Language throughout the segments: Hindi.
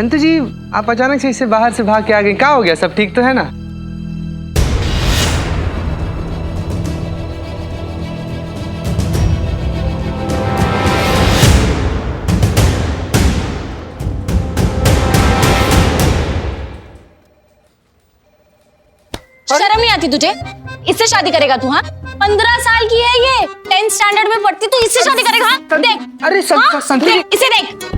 संतू जी, आप अचानक से इससे बाहर से भाग के आ गए, क्या हो गया? सब ठीक तो है ना? शर्म नहीं आती तुझे? इससे शादी करेगा तू? हाँ, 15 साल की है ये, 10th स्टैंडर्ड में पढ़ती, तू इससे शादी करेगा? हाँ? देख, अरे संतू जी, इसे देख।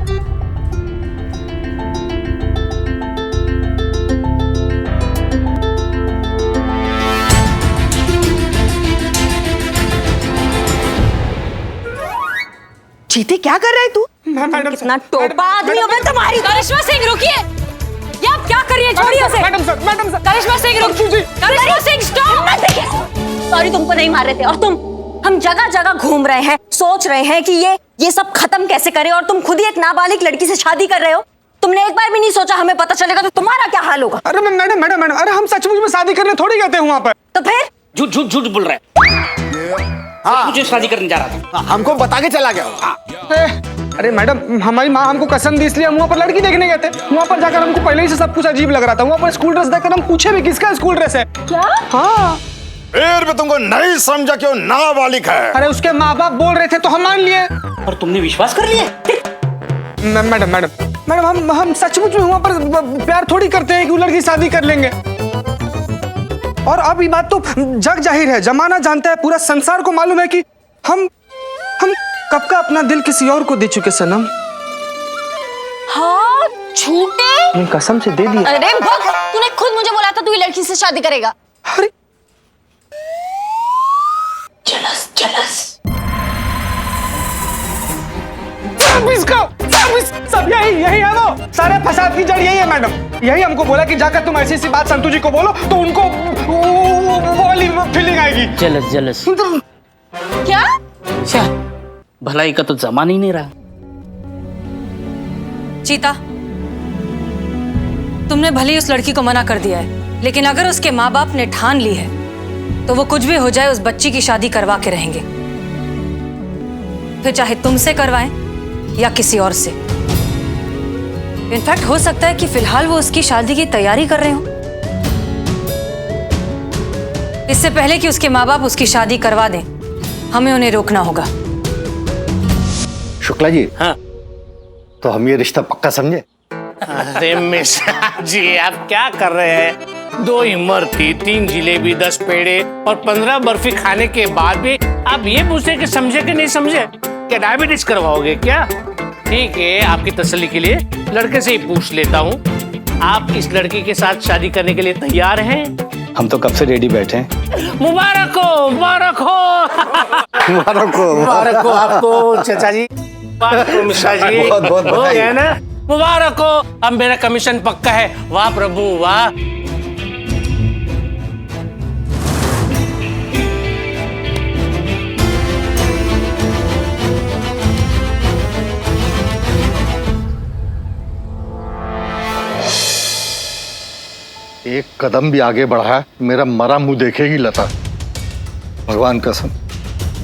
चीते क्या कर रहा है तू? कितना टोपा आदमी हो मैं तुम्हारी। करिश्मा सिंह रुकिए, ये आप क्या कर रही है? छोड़िए उसे। Madam sir. करिश्मा सिंह रुक। करिश्मा सिंह स्टॉप। सॉरी, तुमको नहीं मार रहे थे। और तुम, हम जगह जगह घूम रहे हैं, सोच रहे हैं कि ये सब खत्म कैसे करें, और तुम खुद ही एक नाबालिग लड़की से शादी कर रहे हो। तुमने एक बार भी नहीं सोचा हमें पता चलेगा तो तुम्हारा क्या हाल होगा? अरे मैडम, अरे हम सचमुच में शादी करने थोड़ी गए थे वहाँ पर। तो फिर झूठ बोल रहा है। हाँ, मुझे शादी करने जा रहा था। हमको बता के चला गया। अरे मैडम, हमारी माँ हमको कसम दी, इसलिए हम वहाँ पर लड़की देखने गए थे। वहाँ पर जाकर हमको पहले ही से सब कुछ अजीब लग रहा था। वहाँ पर स्कूल ड्रेस देखकर हम पूछे भी किसका स्कूल ड्रेस है। क्या? हाँ। फिर भी तुमको नहीं समझा क्यों नाबालिग है? अरे उसके माँ बाप बोल रहे थे तो हम मान लिए। और तुमने विश्वास कर लिया? मैडम, हम सचमुच में वहाँ पर प्यार थोड़ी करते हैं कि वो लड़की शादी कर लेंगे। और अब ये बात तो जग जाहिर है, जमाना जानता है, पूरा संसार को मालूम है कि हम कब का अपना दिल किसी और को दे चुके सनम। हाँ, झूठे। कसम से दे दी। अरे भग, तूने खुद मुझे बोला था तू ये लड़की से शादी करेगा। अरे चलस। सब यही है वो सारे फसाद की जड़ यही है मैडम। यही हमको बोला कि जाकर तुम ऐसी बात संतू जी को बोलो तो उनको वो वाली फीलिंग आएगी। जलस। क्या? अच्छा, भलाई का तो जमान ही नहीं रहा। चीता, तुमने भले ही उस लड़की को मना कर दिया है, लेकिन अगर उसके माँ बाप ने ठान ली है तो वो कुछ भी हो जाए उस बच्ची की शादी करवा के रहेंगे, फिर चाहे तुमसे करवाएं या किसी और से। इनफैक्ट हो सकता है कि फिलहाल वो उसकी शादी की तैयारी कर रहे हो। इससे पहले कि उसके माँ बाप उसकी शादी करवा दें, हमें उन्हें रोकना होगा। शुक्ला जी, हाँ, तो हम ये रिश्ता पक्का समझे? अरे मिश्रा जी, आप क्या कर रहे हैं? 2 इमरती, 3 जिलेबी, 10 पेड़े और 15 बर्फी खाने के बाद भी आप ये पूछते कि समझे कि नहीं समझे? क्या डायबिटीज करवाओगे क्या? ठीक है, आपकी तसल्ली के लिए लड़के से ही पूछ लेता हूँ, आप इस लड़की के साथ शादी करने के लिए तैयार हैं? हम तो कब से रेडी बैठे हैं। मुबारक हो मुबारक हो आपको चाचा जी, मुबारक हो मिश्रा जी। बहुत हो गया ना? मुबारक हो, अब मेरा कमीशन पक्का है। वाह प्रभु वाह। एक कदम भी आगे बढ़ा मेरा मरा मुंह देखेगी लता। भगवान कसम,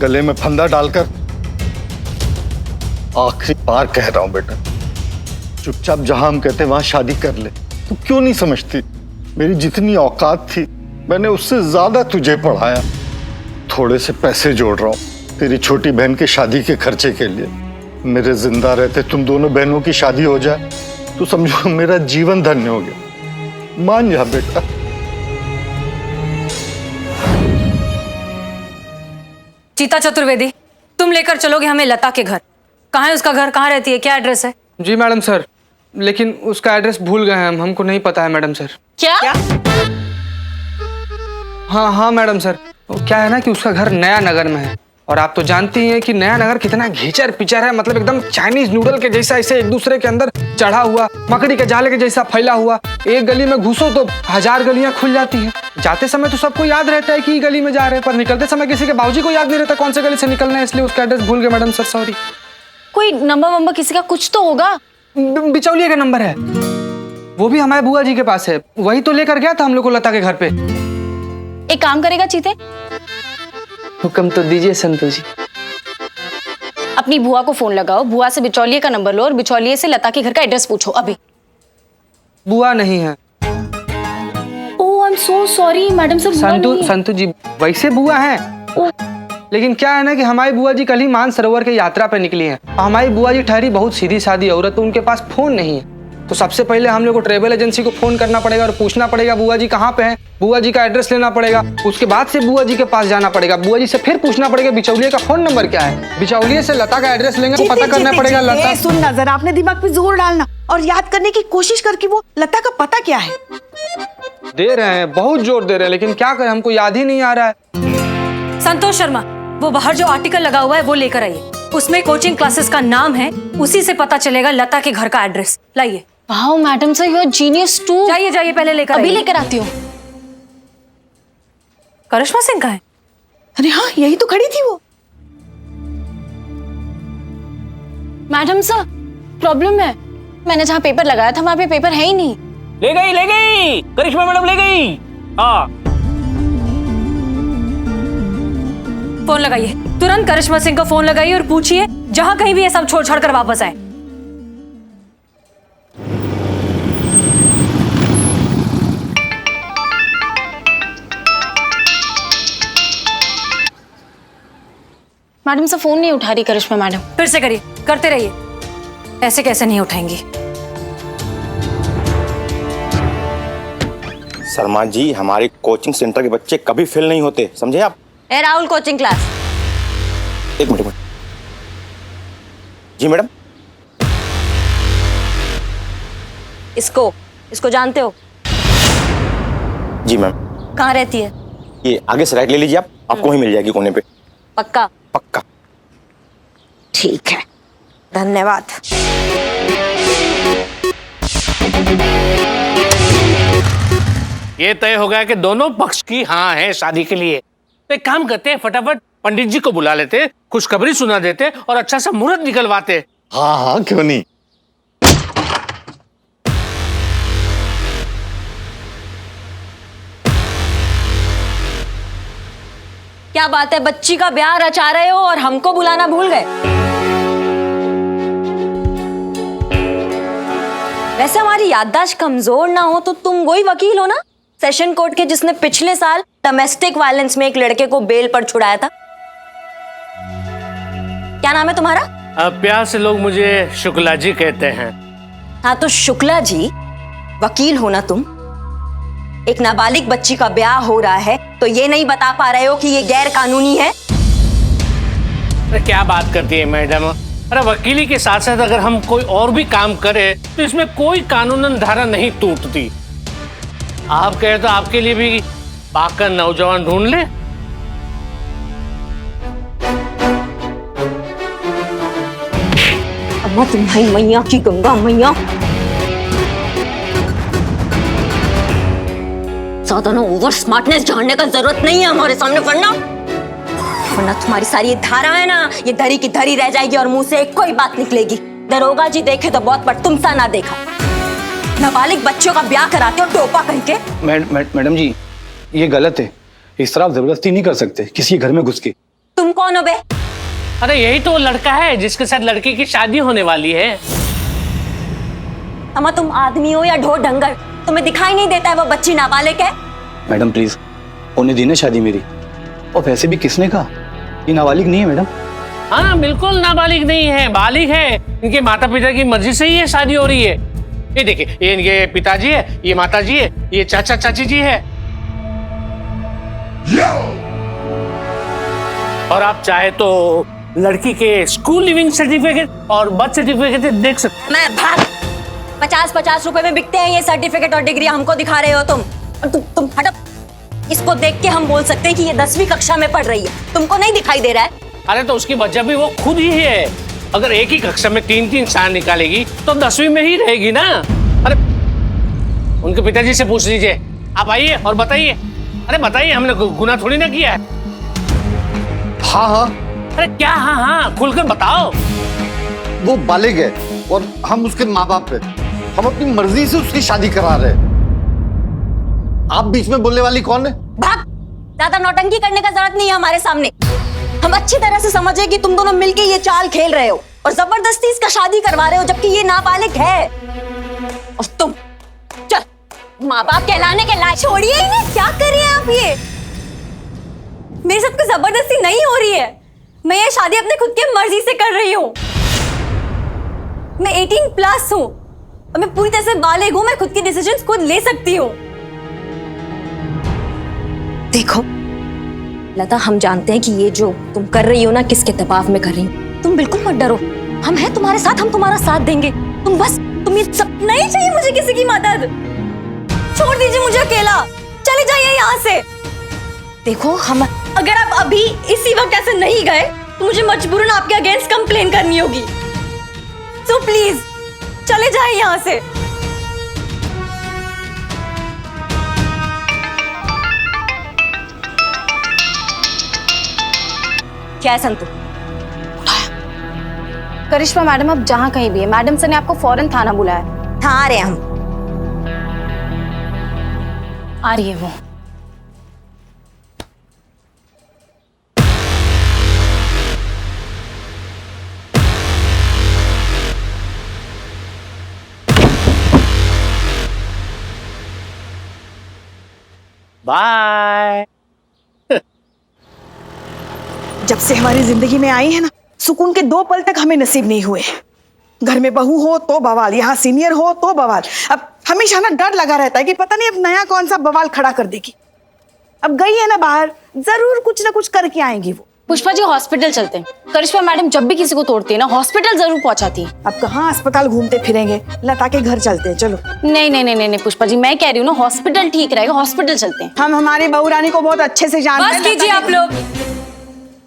गले में फंदा डालकर आखिरी बार कह रहा हूं बेटा, चुपचाप जहां हम कहते वहां शादी कर ले। तू क्यों नहीं समझती? मेरी जितनी औकात थी मैंने उससे ज्यादा तुझे पढ़ाया। थोड़े से पैसे जोड़ रहा हूं तेरी छोटी बहन की शादी के खर्चे के लिए। मेरे जिंदा रहते तुम दोनों बहनों की शादी हो जाए तो समझो मेरा जीवन धन्य हो गया। मान जा बेटा। चीता चतुर्वेदी, तुम लेकर चलोगे हमें लता के घर। कहाँ है उसका घर? कहाँ रहती है? क्या एड्रेस है? जी मैडम सर, लेकिन उसका एड्रेस भूल गए हैं हमको नहीं पता है मैडम सर। क्या? हाँ मैडम सर, वो क्या है ना कि उसका घर नया नगर में है, और आप तो जानती हैं कि नया नगर कितना घिचर पिचर है, मतलब एकदम चाइनीज नूडल के जैसा ऐसे एक दूसरे के अंदर चढ़ा हुआ, मकड़ी के जाले के जैसा फैला हुआ। एक गली में घुसो तो 1000 गलियां खुल जाती हैं। जाते समय तो सबको याद रहता है कि गली में जा रहे हैं, पर निकलते समय किसी के बाबूजी को याद नहीं रहता कौन से गली से निकलना है, इसलिए उसका एड्रेस भूल गए मैडम सर, सॉरी। कोई नंबर किसी का कुछ तो होगा। बिचौलिए का नंबर है, वो भी हमारे बुआ जी के पास है, वही तो लेकर गया था हम लोग को लता के घर पे। एक काम करेगा चीते, हुक्म तो दीजिए संतोष जी। अपनी बुआ को फोन लगाओ, बुआ से बिचौलिए का नंबर लो और बिचौलिए से लता के घर का एड्रेस पूछो अभी। बुआ नहीं है। Oh I am so sorry madam साहब, बुआ नहीं है। संतु जी वैसे बुआ है, लेकिन क्या है ना कि हमारी बुआ जी कल ही मानसरोवर की यात्रा पे निकली हैं। और हमारी बुआ जी ठहरी बहुत सीधी सादी औरत, तो उनके पास फोन नहीं है। तो सबसे पहले हम लोग को ट्रेवल एजेंसी को फोन करना पड़ेगा और पूछना पड़ेगा बुआ जी कहाँ पे हैं, बुआ जी का एड्रेस लेना पड़ेगा। उसके बाद से बुआ जी के पास जाना पड़ेगा, बुआ जी से फिर पूछना पड़ेगा बिचौलिए का फोन नंबर क्या है, बिचौलिए से लता का एड्रेस लेंगे, तो पता करना पड़ेगा लता। सुन ना जरा, अपने दिमाग पे जोर डालना और याद करने की कोशिश कर कि वो लता का पता क्या है। दे रहे हैं, बहुत जोर दे रहे हैं, लेकिन क्या करें, हमको याद ही नहीं आ रहा है। संतोष शर्मा, वो बाहर जो आर्टिकल लगा हुआ है वो लेकर आइए। उसमें कोचिंग क्लासेस का नाम है, उसी से पता चलेगा लता के घर का एड्रेस। लाइए। वाओ मैडम साहब, यू आर जीनियस टू। जाइए जाइए, पहले लेकर अभी आइए। लेकर आती हूँ। करिश्मा सिंह का है? अरे हाँ, यही तो खड़ी थी वो। मैडम साहब प्रॉब्लम है, मैंने जहाँ पेपर लगाया था वहाँ पे पेपर है ही नहीं। ले गई करिश्मा मैडम ले गई। हाँ फोन लगाइए, तुरंत करिश्मा सिंह को फोन लगाइए और पूछिए जहां कहीं भी ये सब छोड़ छाड़ कर वापस आए। मैडम साहब फोन नहीं उठा रही करिश्मा मैडम। फिर से करिए, करते रहिए। ऐसे कैसे नहीं उठाएंगी? शर्मा जी, हमारे कोचिंग सेंटर के बच्चे कभी फेल नहीं होते, समझे आप? ए राहुल, कोचिंग क्लास। एक मिनट। जी मैडम। इसको जानते हो? जी मैम। कहाँ रहती है? ये आगे से राइट ले लीजिए, आप आपको वहीं मिल जाएगी कोने पे। पक्का? पक्का। ठीक है, धन्यवाद। ये तय हो गया कि दोनों पक्ष की हाँ है शादी के लिए। तो एक काम करते हैं, फटाफट पंडित जी को बुला लेते, खुशखबरी सुना देते और अच्छा सा मुहूर्त निकलवाते। हाँ हाँ, क्यों नहीं। क्या बात है, बच्ची का ब्याह रचा रहे हो और हमको बुलाना भूल गए? वैसे हमारी याददाश्त कमजोर ना हो तो तुम वही वकील हो ना, सेशन कोर्ट के, जिसने पिछले साल डोमेस्टिक वायलेंस में एक लड़के को बेल पर छुड़ाया था। क्या नाम है तुम्हारा? प्यार से लोग मुझे शुक्ला जी कहते हैं। हाँ तो शुक्ला जी, वकील हो ना तुम? एक नाबालिग बच्ची का ब्याह हो रहा है तो ये नहीं बता पा रहे हो कि ये गैर कानूनी है? अरे क्या बात करती है मैडम, अरे वकीली के साथ साथ अगर हम कोई और भी काम करें तो इसमें कोई कानूनन धारा नहीं टूटती। आप कहे तो आपके लिए भी पाकर नौजवान ढूंढ ले। अम्मा तुम्हारी मैया की गंगा मैया, ज्यादा ना ओवर स्मार्टनेस झाड़ने का जरूरत नहीं है हमारे सामने, वरना तुम्हारी सारी ये धारा है ना, ये धरी की धरी रह जाएगी और मुंह से कोई बात निकलेगी। दरोगा जी देखे तो बहुत, पर तुम सा ना देखा। नाबालिग बच्चों का ब्याह कराते हो टोपा कह के। मैडम जी, ये गलत है। इस तरह आप जबरदस्ती नहीं कर सकते किसी के घर में घुस के। तुम कौन हो बे? अरे यही तो वो लड़का है जिसके साथ लड़की की शादी होने वाली है। अम्मा तुम आदमी हो या ढोर डंगर, तुम्हें दिखाई नहीं देता है वो बच्ची नाबालिग है? मैडम प्लीज, होने दी ना शादी मेरी। और वैसे भी किसने कहा ये नाबालिग नहीं है मैडम? हाँ बिल्कुल नाबालिग नहीं है, बालिग है। इनके माता पिता की मर्जी से ही ये शादी हो रही है। ये देखिए, ये इनके पिताजी है, ये माता जी है, ये चाचा चाची जी है। और आप चाहे तो लड़की के स्कूल लिविंग सर्टिफिकेट और बर्थ सर्टिफिकेट देख सकते। मैं भाग, 50-50 रुपए में बिकते हैं ये सर्टिफिकेट और डिग्री, हमको दिखा रहे हो तुम। और तुम हटो। इसको देख के हम बोल सकते हैं कि ये 10वीं कक्षा में पढ़ रही है, तुमको नहीं दिखाई दे रहा है? अरे तो उसकी वजह भी वो खुद ही है। अगर एक ही कक्षा में 3-3 साल निकालेगी तो 10वीं में ही रहेगी ना। अरे उनके पिताजी से पूछ लीजिए। आप आइए और बताइए। अरे बताइए, हमने गुनाह थोड़ी ना किया है। हाँ हाँ, अरे क्या हाँ हाँ, खुलकर बताओ। वो बालिग है और हम उसके माँ बाप है। हम अपनी मर्जी से उसकी शादी करा रहे हैं। आप बीच में बोलने वाली कौन है? भाग, ज्यादा नौटंकी करने का जरूरत नहीं है हमारे सामने। हम अच्छी तरह से समझे कि तुम दोनों मिलके ये चाल खेल रहे हो और जबरदस्ती इसका शादी करवा रहे हो, जबकि ये नाबालिग है। और माँ बाप कहलाने के लायक। छोड़िए इन्हें, क्या कर रही हैं आप ये? मेरे साथ कोई जबरदस्ती नहीं हो रही है। मैं ये शादी अपने खुद की मर्जी से कर रही हूँ। मैं 18+ हूँ और मैं पूरी तरह से बालिग हूँ। मैं खुद के डिसीजंस खुद ले सकती हूँ। देखो लता, हम जानते हैं कि ये जो तुम कर रही हो ना, किसके दबाव में कर रही हो। तुम बिल्कुल मत डरो, हम हैं तुम्हारे साथ, हम तुम्हारा साथ देंगे। तुम ये सब नहीं चाहिए मुझे किसी की मदद। छोड़ दीजिए मुझे अकेला, चले जाइए यहाँ से। देखो हम, अगर आप अभी इसी वक्त ऐसे नहीं गए तो मुझे मजबूरन आपके अगेंस्ट कंप्लेन करनी होगी। सो प्लीज चले जाइए यहाँ से। क्या है संतु? करिश्मा मैडम, अब जहाँ कहीं भी है, मैडम सर ने आपको फौरन थाना बुलाया। हाँ आ रहे हैं हम। आ रही है वो। बाय। जब से हमारी जिंदगी में आई है ना, सुकून के 2 पल तक हमें नसीब नहीं हुए। घर में बहू हो तो बवाल, यहाँ सीनियर हो तो बवाल। अब हमेशा ना डर लगा रहता है कि पता नहीं अब नया कौन सा बवाल खड़ा कर देगी। अब गई है ना बाहर, जरूर कुछ ना कुछ करके आएंगी वो। पुष्पा जी हॉस्पिटल चलते हैं। करिश्मा मैडम जब भी किसी को तोड़ती है ना, हॉस्पिटल जरूर पहुंचाती है। अब कहाँ अस्पताल घूमते फिरेंगे, लता के घर चलते हैं। चलो। नहीं नहीं नहीं नहीं पुष्पा जी, मैं कह रही हूँ ना, हॉस्पिटल ठीक रहेगा, हॉस्पिटल चलते हैं। हम हमारी बहू रानी को बहुत अच्छे से जानते हैं। बस कीजिए आप लोग।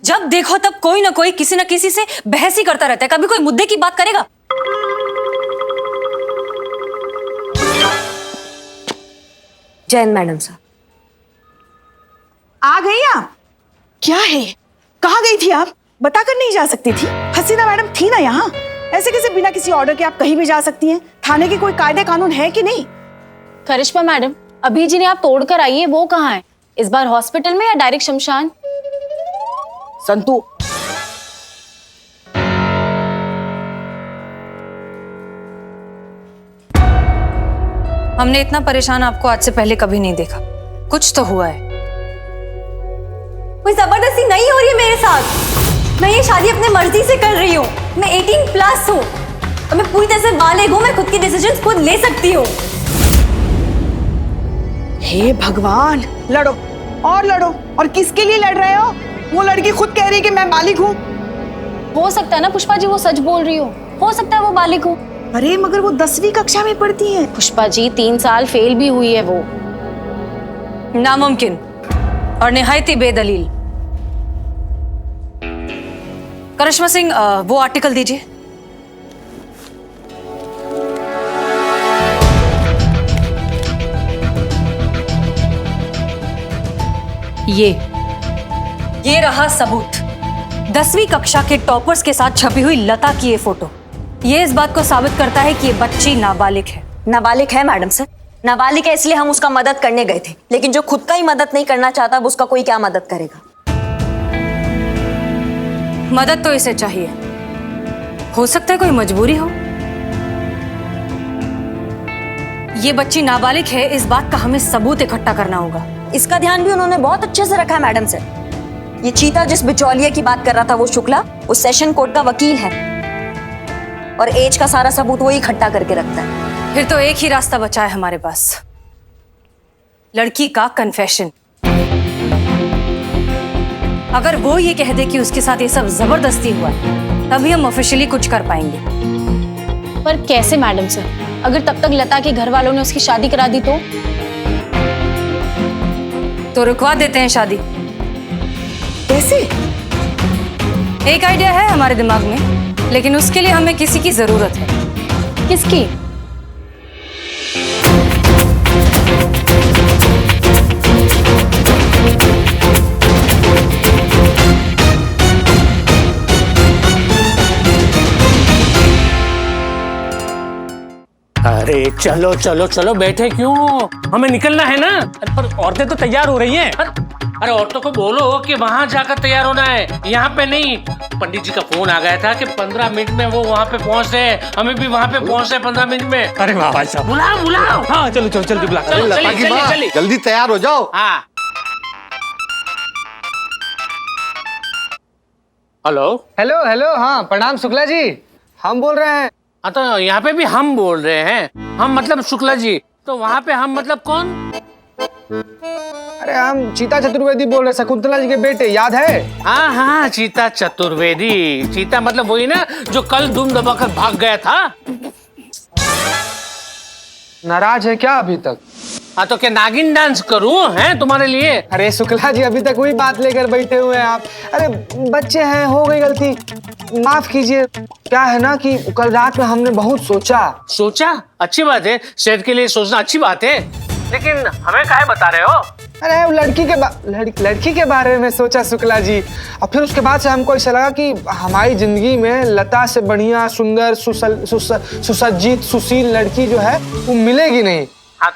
जब देखो तब कोई ना कोई किसी ना किसी से बहस ही करता रहता है। कभी कोई मुद्दे की बात करेगा? जैन मैडम साहब आ गई आप? क्या है, कहाँ गई थी आप? बताकर नहीं जा सकती थी? हसीना मैडम थी ना यहाँ। ऐसे कैसे बिना किसी ऑर्डर के आप कहीं भी जा सकती हैं? थाने के कोई कायदे कानून है कि नहीं? करिश्मा मैडम, अभी जिन्हें आप तोड़ कर आई है वो कहाँ है? इस बार हॉस्पिटल में या डायरेक्ट शमशान? संतु, हमने इतना परेशान आपको आज से पहले कभी नहीं देखा। कुछ तो हुआ है। कोई जबरदस्ती नहीं हो रही है मेरे साथ। मैं ये शादी अपने मर्जी से कर रही हूँ। मैं 18+ हूँ और मैं पूरी तरह से बालिग हूँ। मैं खुद के डिसीजंस खुद ले सकती हूँ। हे भगवान, लड़ो और लड़ो। और किसके लिए लड़ रहे हो? वो लड़की खुद कह रही है कि मैं बालिग हूँ। हो सकता है ना पुष्पा जी वो सच बोल रही हो सकता है वो बालिग हो। अरे मगर वो 10वीं कक्षा में पढ़ती है। पुष्पा जी 3 साल फेल भी हुई है वो। नामुमकिन और निहायत ही बेदलील। करिश्मा सिंह, वो आर्टिकल दीजिए। ये रहा सबूत। 10वीं कक्षा के टॉपर्स के साथ छपी हुई लता की ये फोटो। ये इस बात को साबित करता है कि ये बच्ची नाबालिग है। नाबालिग है मैडम सर, नाबालिग है, इसलिए हम उसका मदद करने गए थे। लेकिन जो खुद का ही मदद नहीं करना चाहता, अब उसका कोई क्या मदद करेगा? मदद तो इसे चाहिए। हो सकता है कोई मजबूरी हो। ये बच्ची नाबालिग है, इस बात का हमें सबूत इकट्ठा करना होगा। इसका ध्यान भी उन्होंने बहुत अच्छे से रखा है मैडम सर। ये चीता जिस बिचौलिया की बात कर रहा था वो शुक्ला, वो सेशन कोर्ट का वकील है और एज का सारा सबूत वो ही इकट्ठा करके रखता है। फिर तो एक ही रास्ता बचा है हमारे पास, लड़की का कन्फेशन। अगर वो ये कह दे कि उसके साथ ये सब जबरदस्ती हुआ है, तभी हम ऑफिशियली कुछ कर पाएंगे। पर कैसे मैडम सर? अगर तब तक लता के घर वालों ने उसकी शादी करा दी तो रुकवा देते हैं शादी। कैसे? एक आइडिया है हमारे दिमाग में, लेकिन उसके लिए हमें किसी की जरूरत है। किसकी? अरे चलो चलो चलो, बैठे क्यों? हमें निकलना है ना। पर औरतें तो तैयार हो रही हैं। अरे औरतों को बोलो कि वहां जाकर तैयार होना है, यहाँ पे नहीं। पंडित जी का फोन आ गया था कि 15 मिनट में वो वहाँ पे पहुँच रहे हैं, हमें भी वहाँ पे पहुँचना है 15 मिनट में। अरे वाह भाई साहब, बुलाओ बुलाओ। हाँ चलो चलो जल्दी बुला। चलो, लता चलिए, की चलिए, माँ, चलिए। जल्दी तैयार हो जाओ। हाँ। हेलो। हेलो हेलो, हाँ प्रणाम शुक्ला जी, हम बोल रहे हैं। हाँ तो यहाँ पे भी हम बोल रहे हैं, हम मतलब शुक्ला जी, तो वहाँ पे हम मतलब कौन? अरे हम चीता चतुर्वेदी बोल रहे हैं, शकुंतला जी के बेटे, याद है? हाँ हाँ, चीता चतुर्वेदी। चीता मतलब वही ना जो कल धूम दबाकर भाग गया था। नाराज है क्या अभी तक? हाँ तो क्या नागिन डांस करूं हैं तुम्हारे लिए? अरे शुक्ला जी, अभी तक वही बात लेकर बैठे हुए हैं आप। अरे बच्चे हैं, हो गई गलती, माफ कीजिए। क्या है ना कि कल रात में हमने बहुत सोचा। सोचा? अच्छी बात है, सेहत के लिए सोचना अच्छी बात है, लेकिन हमें काहे बता रहे हो? अरे वो लड़की के बारे में सोचा शुक्ला जी, और फिर उसके बाद से हमको ऐसा लगा कि हमारी जिंदगी में लता से बढ़िया सुंदर सुसज्जित सुशील लड़की जो है वो मिलेगी नहीं। हाँ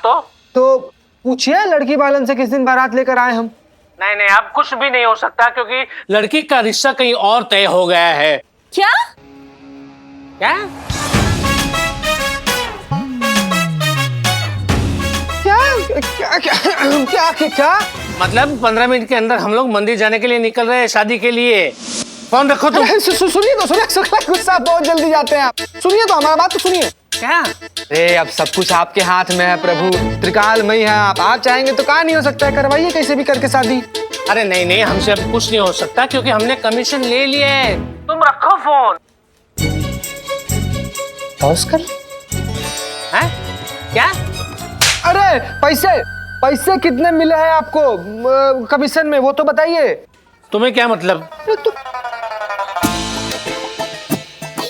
तो पूछिए लड़की वालन से किस दिन बारात लेकर आए हम। नहीं नहीं, अब कुछ भी नहीं हो सकता क्योंकि लड़की का रिश्ता कहीं और तय हो गया है। क्या? क्या? क्या क्या क्या क्या क्या? मतलब 15 मिनट के अंदर हम लोग मंदिर जाने के लिए निकल रहे हैं शादी के लिए। फोन रखो तुम। सुनिए तो, सुनिए शुक्ला, गुस्सा बहुत जल्दी जाते हैं आप। सुनिए तो, हमारा बात तो सुनिए। क्या? अरे अब सब कुछ आपके हाथ में है प्रभु, त्रिकालमयी है आप चाहेंगे तो कहाँ नहीं हो सकता है, करवाइए कैसे भी करके शादी। अरे नहीं नहीं, हमसे अब कुछ नहीं हो सकता क्योंकि हमने कमीशन ले लिया है। तुम रखो फोन। पॉज कर। हैं? क्या? अरे पैसे कितने मिले हैं आपको कमीशन में, वो तो बताइए। तुम्हें क्या मतलब?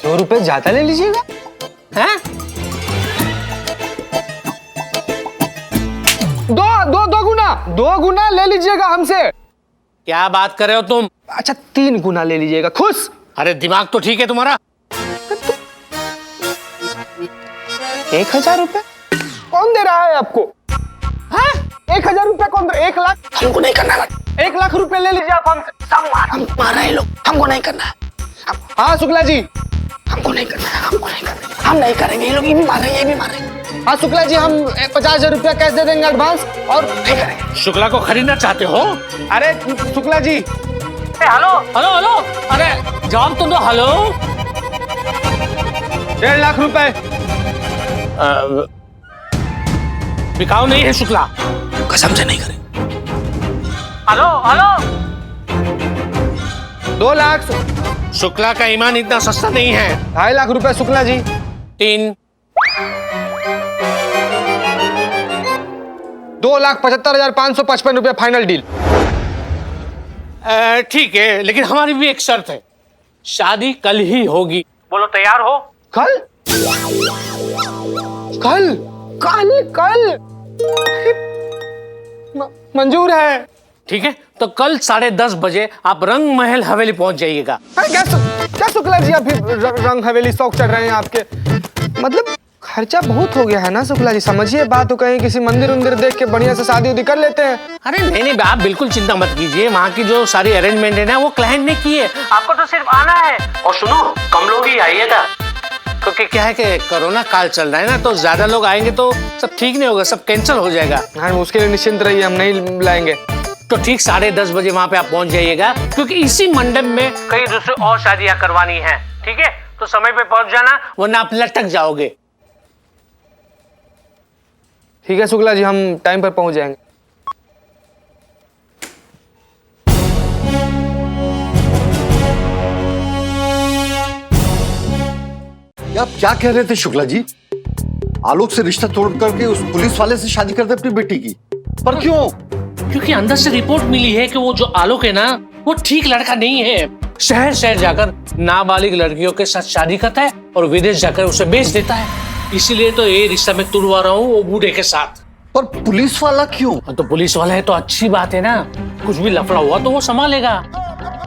2 रुपए ज्यादा ले लीजिएगा। हैं? दो गुना ले लीजिएगा हमसे। क्या बात कर रहे हो तुम? अच्छा 3 गुना ले लीजिएगा, खुश? अरे दिमाग तो ठीक है तुम्हारा? 1000 रुपए कौन दे रहा है आपको? 1000 रुपए कौन दे? 1 लाख हमको नहीं करना है। 1 लाख रुपए ले लीजिए आप हमसे। हम मार रहे लोग, हमको नहीं करना है। हाँ शुक्ला जी, हमको नहीं करना है, हम नहीं करेंगे, ये लोग ये भी मारेंगे। हाँ शुक्ला जी, हम 50,000 रुपया कैश दे देंगे एडवांस और नहीं करेंगे। शुक्ला को खरीदना चाहते हो? अरे Shukla ji, hello hello hello, अरे जवाब तो दो। हेलो। 1.5 लाख रुपए बिकाऊ नहीं है शुक्ला, कसम से नहीं करें। Hello hello. 2 लाख। शुक्ला का ईमान इतना सस्ता नहीं है। 2.5 लाख रुपए शुक्ला जी। 3। 2,75,555 रुपए फाइनल डील। ठीक है, लेकिन हमारी भी एक शर्त है, शादी कल ही होगी। बोलो तैयार हो? कल कल कल कल मंजूर है। ठीक है, तो कल 10:30 बजे आप रंग महल हवेली पहुंच जाइएगा। क्या शुक्ला जी, अभी रंग हवेली शौक चढ़ रहे हैं आपके? मतलब खर्चा बहुत हो गया है ना शुक्ला जी, समझिए बात। तो कहीं किसी मंदिर देख के बढ़िया से शादी उदी कर लेते हैं। अरे नहीं नहीं, आप बिल्कुल चिंता मत कीजिए, वहाँ की जो सारी अरेंजमेंट है ना वो क्लाइंट ने की है, आपको तो सिर्फ आना है। और सुनो, कम लोग ही आइएगा क्योंकि क्या है कि कोरोना काल चल रहा है ना, तो ज्यादा लोग आएंगे तो सब ठीक नहीं होगा, सब कैंसिल हो जाएगा। हाँ उसके लिए निश्चिंत रहिए, हम नहीं लाएंगे। तो ठीक 10:30 बजे वहाँ पे आप पहुँच जाइएगा क्योंकि इसी मंडप में कई दूसरी और शादियाँ करवानी है। ठीक है, तो समय पे पहुँच जाना वरना आप लटक जाओगे। ठीक है शुक्ला जी, हम टाइम पर पहुंच जाएंगे। आप क्या कह रहे थे शुक्ला जी? आलोक से रिश्ता तोड़ करके उस पुलिस वाले से शादी करते अपनी बेटी की, पर क्यों? क्योंकि अंदर से रिपोर्ट मिली है कि वो जो आलोक है ना वो ठीक लड़का नहीं है। शहर शहर जाकर नाबालिग लड़कियों के साथ शादी करता है और विदेश जाकर उसे बेच देता है। इसीलिए तो ये रिश्ता मैं तुड़वा रहा हूँ वो बूढ़े के साथ। पर पुलिस वाला क्यों? तो पुलिस वाला है तो अच्छी बात है ना, कुछ भी लफड़ा हुआ तो वो संभालेगा।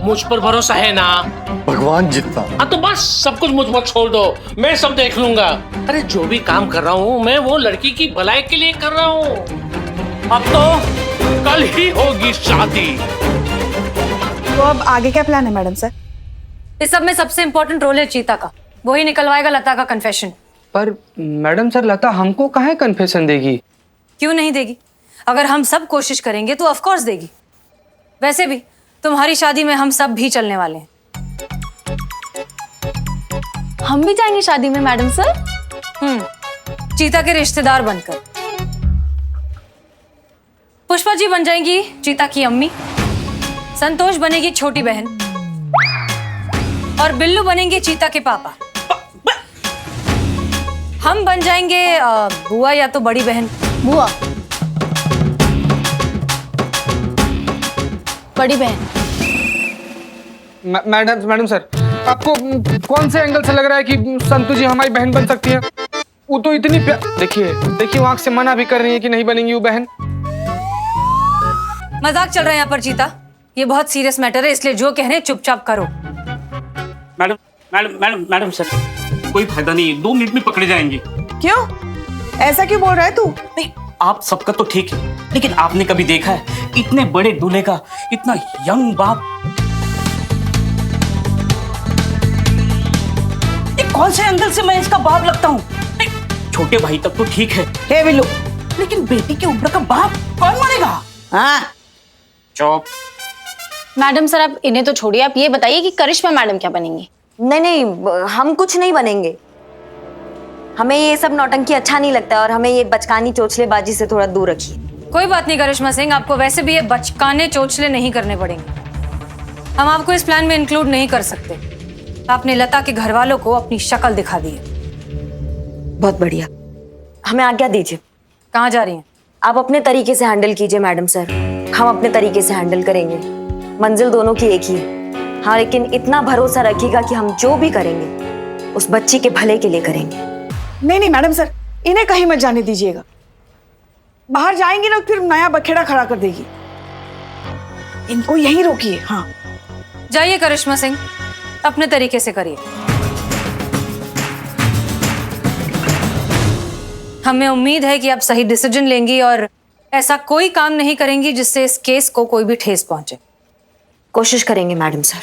मुझ पर भरोसा है ना? भगवान जितना। हाँ तो बस सब कुछ मुझ पर छोड़ दो, मैं सब देख लूंगा। अरे जो भी काम कर रहा हूँ मैं वो लड़की की भलाई के लिए कर रहा हूँ। अब तो कल ही होगी शादी। तो अब आगे क्या प्लान है मैडम सर? इस सब में सबसे इंपॉर्टेंट रोल है चीता का। वही निकलवाएगा लता का कन्फेशन। पर मैडम सर, लता हमको काहे कन्फेशन देगी? क्यों नहीं देगी? अगर हम सब कोशिश करेंगे तो ऑफ कोर्स देगी। वैसे भी तुम्हारी शादी में हम सब भी चलने वाले हैं। हम भी जाएंगे शादी में मैडम सर? चीता के रिश्तेदार बनकर। पुष्पा जी बन जाएंगी चीता की अम्मी, संतोष बनेगी छोटी बहन और बिल्लू बनेंगे चीता के पापा। हम बन जाएंगे बुआ या तो बड़ी बहन। बुआ, बड़ी बहन। मैडम सर, आपको कौन से एंगल से लग रहा है कि संतु जी हमारी बहन बन सकती है? वो तो इतनी देखिए वो आंख से मना भी कर रही है कि नहीं बनेंगी वो बहन। मजाक चल रहा है यहाँ पर चीता। ये बहुत सीरियस मैटर है, इसलिए जो कहने चुपचाप करो। Madam madam madam madam sir, कोई फायदा नहीं, 2 मिनट में पकड़े जाएंगे। क्यों? ऐसा क्यों बोल रहा है तू? नहीं, आप सबका तो ठीक है, लेकिन आपने कभी देखा है इतने बड़े दूल्हे का इतना यंग बाप? कौन से एंगल से मैं इसका बाप लगता हूँ? छोटे भाई तक तो ठीक है। हे बिल्लू, लेकिन बेटी के उम्र का बाप कौन मानेगा? हाँ चुप। मैडम सर, आप इन्हें तो छोड़िए, आप ये बताइए कि करिश्मा मैडम क्या बनेंगी? नहीं, हम कुछ नहीं बनेंगे। हमें ये सब नौटंकी अच्छा नहीं लगता और हमें ये बचकानी चोचलेबाजी से थोड़ा दूर रखिए। कोई बात नहीं करिश्मा सिंह, आपको वैसे भी ये बचकाने चोचले नहीं करने पड़ेंगे। हम आपको इस प्लान में इंक्लूड नहीं कर सकते। आपने लता के घर वालों को अपनी शक्ल दिखा दी है। बहुत बढ़िया, हमें आज्ञा दीजिए। कहाँ जा रही हैं? आप अपने तरीके से हैंडल कीजिए मैडम सर, हम अपने तरीके से हैंडल करेंगे। मंजिल दोनों की एक ही है। हाँ, लेकिन इतना भरोसा रखिएगा कि हम जो भी करेंगे उस बच्ची के भले के लिए करेंगे। नहीं मैडम सर, इन्हें कहीं मत जाने दीजिएगा। बाहर जाएंगी ना फिर नया बखेड़ा खड़ा कर देगी। इनको यहीं रोकिए। हाँ जाइए करिश्मा सिंह, अपने तरीके से करिए। हमें उम्मीद है कि आप सही डिसीजन लेंगी और ऐसा कोई काम नहीं करेंगी जिससे इस केस को कोई भी ठेस पहुंचे। कोशिश करेंगे मैडम सर।